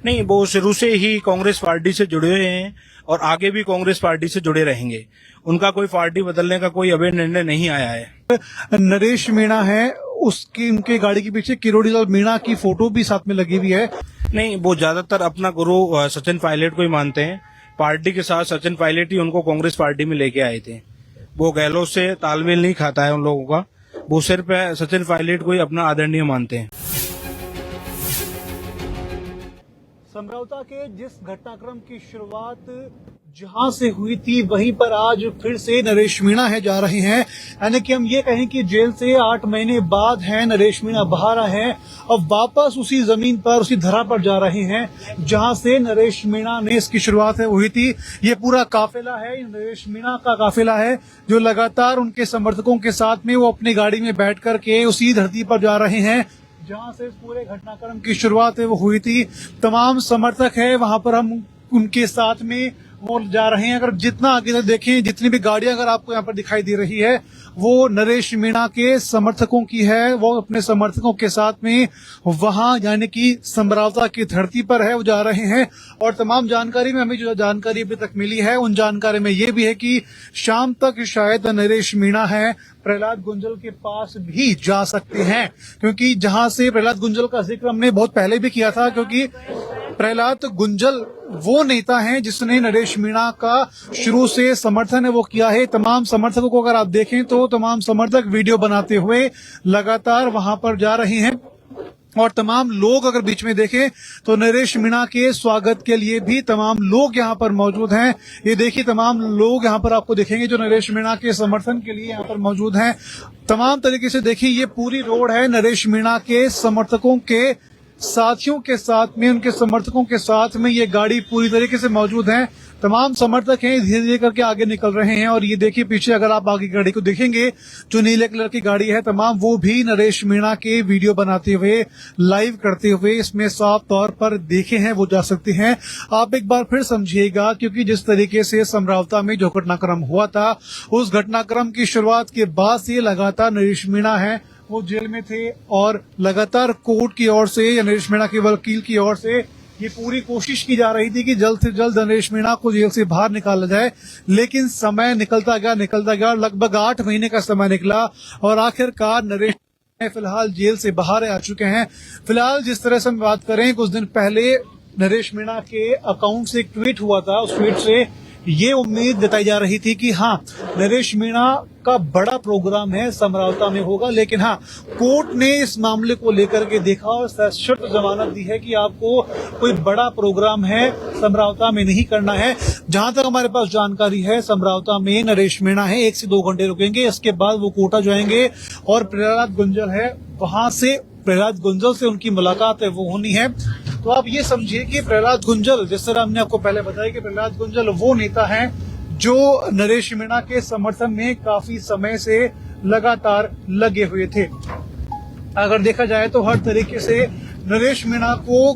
नहीं, वो शुरू से ही कांग्रेस पार्टी से जुड़े हुए हैं और आगे भी कांग्रेस पार्टी से जुड़े रहेंगे। उनका कोई पार्टी बदलने का कोई अभी निर्णय नहीं आया है। नरेश मीणा है, उसकी उनके गाड़ी के पीछे किरोड़ी लाल मीणा की फोटो भी साथ में लगी हुई है। नहीं, वो ज्यादातर अपना गुरु सचिन पायलट को ही मानते हैं। पार्टी के साथ सचिन पायलट ही उनको कांग्रेस पार्टी में लेके आए थे। वो गहलोत से तालमेल नहीं खाता है उन लोगों का। वो सिर्फ सचिन पायलट को ही अपना आदरणीय मानते हैं। समझौता के जिस घटनाक्रम की शुरुआत जहां से हुई थी वहीं पर आज फिर से नरेश मीणा है जा रहे हैं। यानी कि हम ये कहें कि जेल से 8 महीने बाद है नरेश मीणा बाहर आए हैं, अब वापस उसी जमीन पर उसी धरा पर जा रहे हैं जहां से नरेश मीणा ने इसकी शुरुआत है हुई थी। ये पूरा काफिला है, नरेश मीणा का काफिला है जो लगातार उनके समर्थकों के साथ में वो अपनी गाड़ी में बैठ करके उसी धरती पर जा रहे हैं जहां से इस पूरे घटनाक्रम की शुरुआत है वो हुई थी। तमाम समर्थक है वहां पर, हम उनके साथ में वो जा रहे हैं। अगर जितना आगे से देखें, जितनी भी गाड़ियां अगर आपको यहाँ पर दिखाई दे रही है वो नरेश मीणा के समर्थकों की है। वो अपने समर्थकों के साथ में वहां यानी कि समरावता की धरती पर है वो जा रहे हैं। और तमाम जानकारी में हमें जो जानकारी अभी तक मिली है उन जानकारी में ये भी है कि शाम तक शायद नरेश मीणा है प्रहलाद गुंजल के पास भी जा सकते हैं, क्योंकि जहां से प्रहलाद गुंजल का जिक्र हमने बहुत पहले भी किया था, क्योंकि प्रहलाद गुंजल वो नेता हैं जिसने नरेश मीणा का शुरू से समर्थन है वो किया है। तमाम समर्थकों को अगर आप देखें तो तमाम समर्थक वीडियो बनाते हुए लगातार वहां पर जा रहे हैं और तमाम लोग अगर बीच में देखें तो नरेश मीणा के स्वागत के लिए भी तमाम लोग यहां पर मौजूद हैं। ये देखिए तमाम लोग यहां पर आपको देखेंगे जो नरेश मीणा के समर्थन के लिए यहां पर मौजूद हैं। तमाम तरीके से देखिए ये पूरी रोड है नरेश मीणा के समर्थकों के साथियों के साथ में, उनके समर्थकों के साथ में ये गाड़ी पूरी तरीके से मौजूद है। तमाम समर्थक हैं धीरे धीरे करके आगे निकल रहे हैं। और ये देखिए पीछे अगर आप आगे गाड़ी को देखेंगे जो नीले कलर की गाड़ी है, तमाम वो भी नरेश मीणा के वीडियो बनाते हुए लाइव करते हुए इसमें साफ तौर पर देखे हैं वो जा सकते हैं। आप एक बार फिर समझिएगा, क्योंकि जिस तरीके से समरावता में जो घटनाक्रम हुआ था उस घटनाक्रम की शुरुआत के बाद से लगातार नरेश मीणा है वो जेल में थे और लगातार कोर्ट की ओर से या नरेश मीणा के वकील की ओर से ये पूरी कोशिश की जा रही थी कि जल्द से जल्द नरेश मीणा को जेल से बाहर निकाला जाए। लेकिन समय निकलता गया, लगभग 8 महीने का समय निकला और आखिरकार नरेश फिलहाल जेल से बाहर आ चुके हैं। फिलहाल जिस तरह से हम बात करें, कुछ दिन पहले नरेश मीणा के अकाउंट से एक ट्वीट हुआ था। उस ट्वीट से ये उम्मीद जताई जा रही थी कि हाँ नरेश मीणा का बड़ा प्रोग्राम है समरावता में होगा, लेकिन हाँ कोर्ट ने इस मामले को लेकर के देखा और सशर्त जमानत दी है कि आपको कोई बड़ा प्रोग्राम है समरावता में नहीं करना है। जहां तक हमारे पास जानकारी है समरावता में नरेश मीणा है 1 से 2 घंटे रुकेंगे, इसके बाद वो कोटा जाएंगे और प्रहलाद गुंजल है वहां से प्रहलाद गुंजल से उनकी मुलाकात है वो होनी है। तो आप ये समझिए कि प्रहलाद गुंजल, जिस तरह हमने आपको पहले बताया कि प्रहलाद गुंजल वो नेता हैं जो नरेश मीणा के समर्थन में काफी समय से लगातार लगे हुए थे। अगर देखा जाए तो हर तरीके से नरेश मीणा को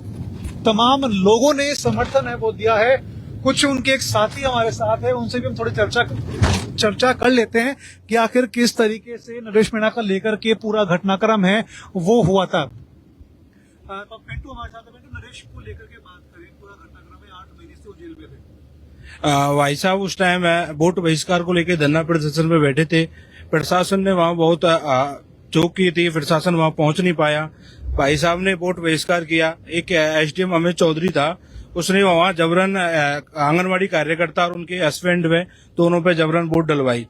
तमाम लोगों ने समर्थन है वो दिया है। कुछ उनके एक साथी हमारे साथ है, उनसे भी हम थोड़ी चर्चा कर लेते हैं कि आखिर किस तरीके से नरेश मीणा का लेकर के पूरा घटनाक्रम है वो हुआ था। तो पिंटू हमारे साथ है। पिंटू, नरेश को लेकर के बात करें, पूरा घटनाक्रम है, 8 महीने से वो जेल में थे। भाई साहब उस टाइम वोट बहिष्कार को लेकर धरना प्रदर्शन में बैठे थे। प्रशासन ने वहां बहुत चौक की थी, प्रशासन वहां पहुंच नहीं पाया। भाई साहब ने वोट बहिष्कार किया। एक एसडीएम अमित चौधरी था, उसने वहां जबरन आंगनवाड़ी कार्यकर्ता और उनके हस्बैंड में दोनों पे जबरन वोट डलवाई।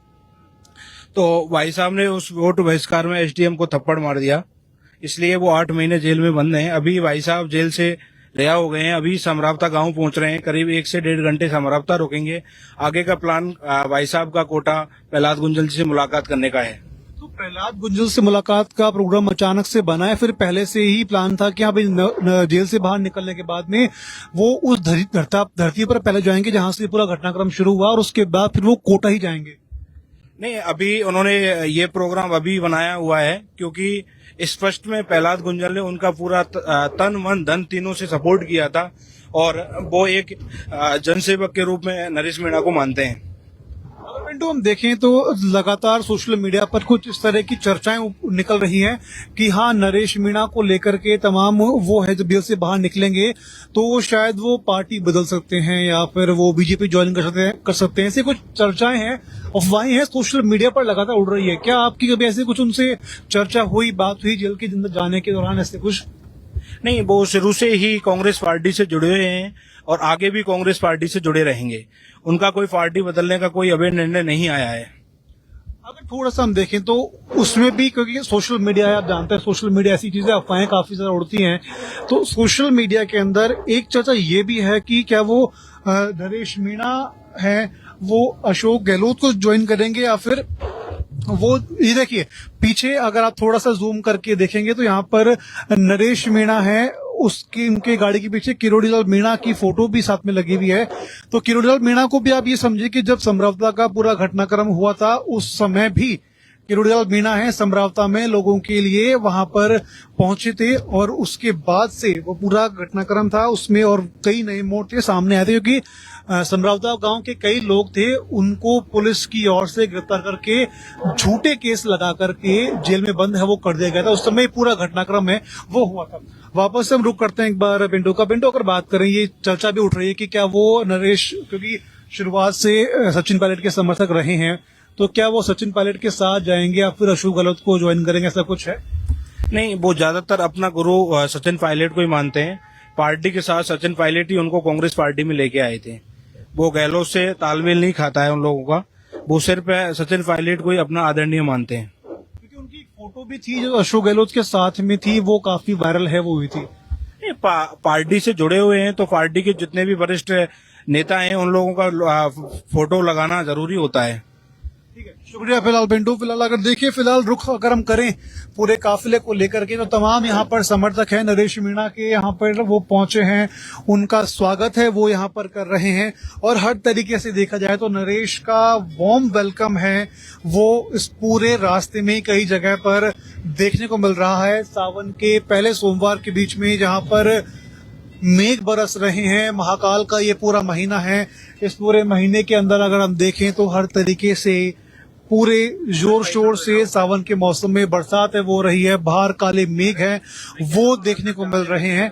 तो भाई साहब ने उस वोट बहिष्कार में एसडीएम को थप्पड़ मार दिया, इसलिए वो 8 महीने जेल में बंद हैं। अभी भाई साहब जेल से रिहा हो गए हैं, अभी समरावता गांव पहुंच रहे हैं। करीब 1 से 1.5 घंटे समरावता रुकेंगे। आगे का प्लान भाई साहब का कोटा प्रहलाद गुंजल से मुलाकात करने का है। तो प्रहलाद गुंजल से मुलाकात का प्रोग्राम अचानक से बना है, फिर पहले से ही प्लान था कि यहाँ जेल से बाहर निकलने के बाद में वो उस धरती पर पहले जाएंगे जहां से पूरा घटनाक्रम शुरू हुआ और उसके बाद फिर वो कोटा ही जाएंगे? नहीं, अभी उन्होंने ये प्रोग्राम अभी बनाया हुआ है क्योंकि स्पष्ट में प्रहलाद गुंजल ने उनका पूरा तन मन धन तीनों से सपोर्ट किया था और वो एक जनसेवक के रूप में नरेश मीणा को मानते हैं। पिंटू, हम देखें तो लगातार सोशल मीडिया पर कुछ इस तरह की चर्चाएं निकल रही हैं कि हाँ, नरेश मीणा को लेकर के तमाम वो है जब जेल से बाहर निकलेंगे तो शायद वो पार्टी बदल सकते हैं या फिर वो बीजेपी ज्वाइन कर सकते हैं। ऐसी कुछ चर्चाएं हैं, अफवाहें हैं, सोशल मीडिया पर लगातार उड़ रही है। क्या आपकी कभी ऐसे कुछ उनसे चर्चा हुई, बात हुई जेल के अंदर जाने के दौरान ऐसे कुछ? नहीं, वो शुरू से ही कांग्रेस पार्टी से जुड़े हुए हैं और आगे भी कांग्रेस पार्टी से जुड़े रहेंगे। उनका कोई पार्टी बदलने का कोई अभी निर्णय नहीं आया है। अगर थोड़ा सा हम देखें तो उसमें भी, क्योंकि सोशल मीडिया है, आप जानते हैं सोशल मीडिया ऐसी चीजें, अफवाहें काफी ज्यादा उड़ती हैं, तो सोशल मीडिया के अंदर एक चर्चा ये भी है कि क्या वो नरेश मीणा है वो अशोक गहलोत को ज्वाइन करेंगे या फिर वो, ये देखिए पीछे अगर आप थोड़ा सा जूम करके देखेंगे तो यहाँ पर नरेश मीणा है, उसकी उनके गाड़ी के पीछे किरोड़ीलाल मीणा की फोटो भी साथ में लगी हुई है। तो किरोड़ीलाल मीणा को भी आप ये समझिए कि जब समरवता का पूरा घटनाक्रम हुआ था उस समय भी किरोड़ीलाल मीणा है समरवता में लोगों के लिए वहां पर पहुंचे थे और उसके बाद से वो पूरा घटनाक्रम था उसमें और कई नए मोर्चे सामने आए थे, क्योंकि समरवता गांव के कई लोग थे, उनको पुलिस की ओर से गिरफ्तार करके झूठे केस लगा करके जेल में बंद है वो कर दिया गया था। उस समय पूरा घटनाक्रम है वो हुआ था। वापस से हम रुक करते हैं एक बार पिंटू का। पिंटू, अगर बात करें, ये चर्चा भी उठ रही है कि क्या वो नरेश, क्योंकि शुरुआत से सचिन पायलट के समर्थक रहे हैं, तो क्या वो सचिन पायलट के साथ जाएंगे या फिर अशोक गहलोत को ज्वाइन करेंगे, ऐसा कुछ है? नहीं, वो ज्यादातर अपना गुरु सचिन पायलट को ही मानते हैं। पार्टी के साथ सचिन पायलट ही उनको कांग्रेस पार्टी में लेके आए थे। वो गहलोत से तालमेल नहीं खाता है उन लोगों का। वो सिर्फ सचिन पायलट को ही अपना आदरणीय मानते हैं। क्योंकि उनकी एक फोटो भी थी जो अशोक गहलोत के साथ में थी, वो काफी वायरल है, वो हुई थी। पार्टी से जुड़े हुए हैं तो पार्टी के जितने भी वरिष्ठ नेता हैं उन लोगों का फोटो लगाना जरूरी होता है। ठीक है, शुक्रिया फिलहाल पिंटू। फिलहाल अगर देखिए, फिलहाल रुख अगर हम करें पूरे काफिले को लेकर के, तो तमाम यहाँ पर समर्थक हैं नरेश मीणा के, यहाँ पर वो पहुंचे हैं, उनका स्वागत है वो यहाँ पर कर रहे हैं और हर तरीके से देखा जाए तो नरेश का वार्म वेलकम है वो इस पूरे रास्ते में कई जगह पर देखने को मिल रहा है। सावन के पहले सोमवार के बीच में जहाँ पर मेघ बरस रहे हैं, महाकाल का ये पूरा महीना है, इस पूरे महीने के अंदर अगर हम देखें तो हर तरीके से पूरे जोर शोर से सावन के मौसम में बरसात है वो हो रही है, बाहर काले मेघ हैं वो देखने को मिल रहे हैं।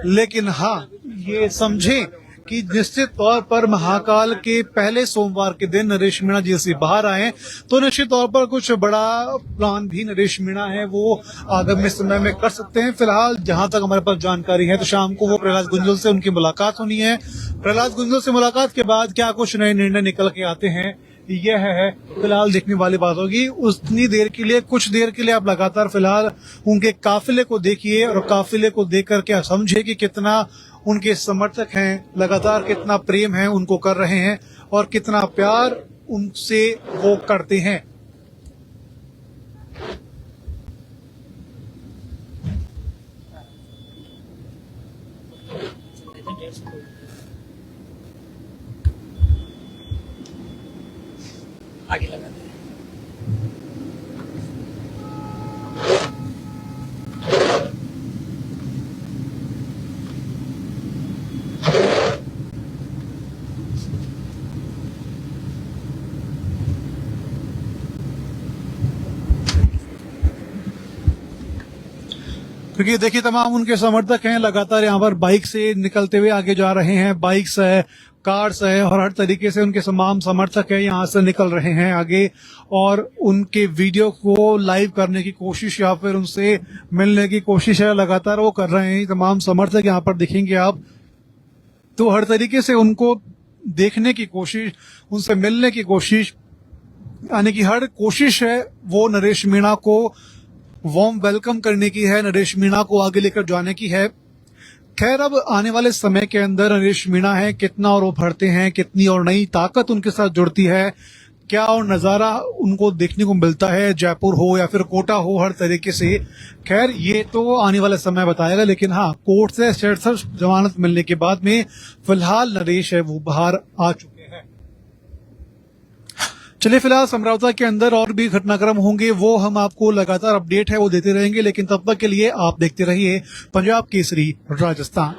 लेकिन हाँ, ये समझें कि निश्चित तौर पर महाकाल के पहले सोमवार के दिन नरेश मीणा जेल से बाहर आए तो निश्चित तौर पर कुछ बड़ा प्लान भी नरेश मीणा है वो आगामी समय में कर सकते हैं। फिलहाल जहां तक हमारे पास जानकारी है तो शाम को वो प्रहलाद गुंजल से उनकी मुलाकात होनी है। प्रहलाद गुंजल से मुलाकात के बाद क्या कुछ नए निर्णय निकल के आते हैं यह है फिलहाल देखने वाली बात होगी। उतनी देर के लिए, कुछ देर के लिए आप लगातार फिलहाल उनके काफिले को देखिए और काफिले को देख करके आप समझिए कि कितना उनके समर्थक हैं, लगातार कितना प्रेम है उनको कर रहे हैं और कितना प्यार उनसे वो करते हैं। आगे लगा दे। क्योंकि देखिए तमाम उनके समर्थक हैं, लगातार यहाँ पर बाइक से निकलते हुए आगे जा रहे हैं, बाइक्स है, कार्स है और हर तरीके से उनके तमाम समर्थक है यहाँ से निकल रहे हैं आगे और उनके वीडियो को लाइव करने की कोशिश या फिर उनसे मिलने की कोशिश है लगातार वो कर रहे हैं। तमाम समर्थक यहाँ पर दिखेंगे आप, तो हर तरीके से उनको देखने की कोशिश, उनसे मिलने की कोशिश, यानी कि हर कोशिश है वो नरेश मीणा को वार्म वेलकम करने की है, नरेश मीणा को आगे लेकर जाने की है। खैर, अब आने वाले समय के अंदर नरेश मीणा है कितना और उभरते हैं, कितनी और नई ताकत उनके साथ जुड़ती है, क्या और नजारा उनको देखने को मिलता है, जयपुर हो या फिर कोटा हो, हर तरीके से। खैर, ये तो आने वाला समय बताएगा, लेकिन हाँ, कोर्ट से 67 जमानत मिलने के बाद में फिलहाल नरेश है वो बाहर आ चुके हैं। चलिए, फिलहाल समरौता के अंदर और भी घटनाक्रम होंगे वो हम आपको लगातार अपडेट है वो देते रहेंगे, लेकिन तब तक के लिए आप देखते रहिए पंजाब केसरी राजस्थान।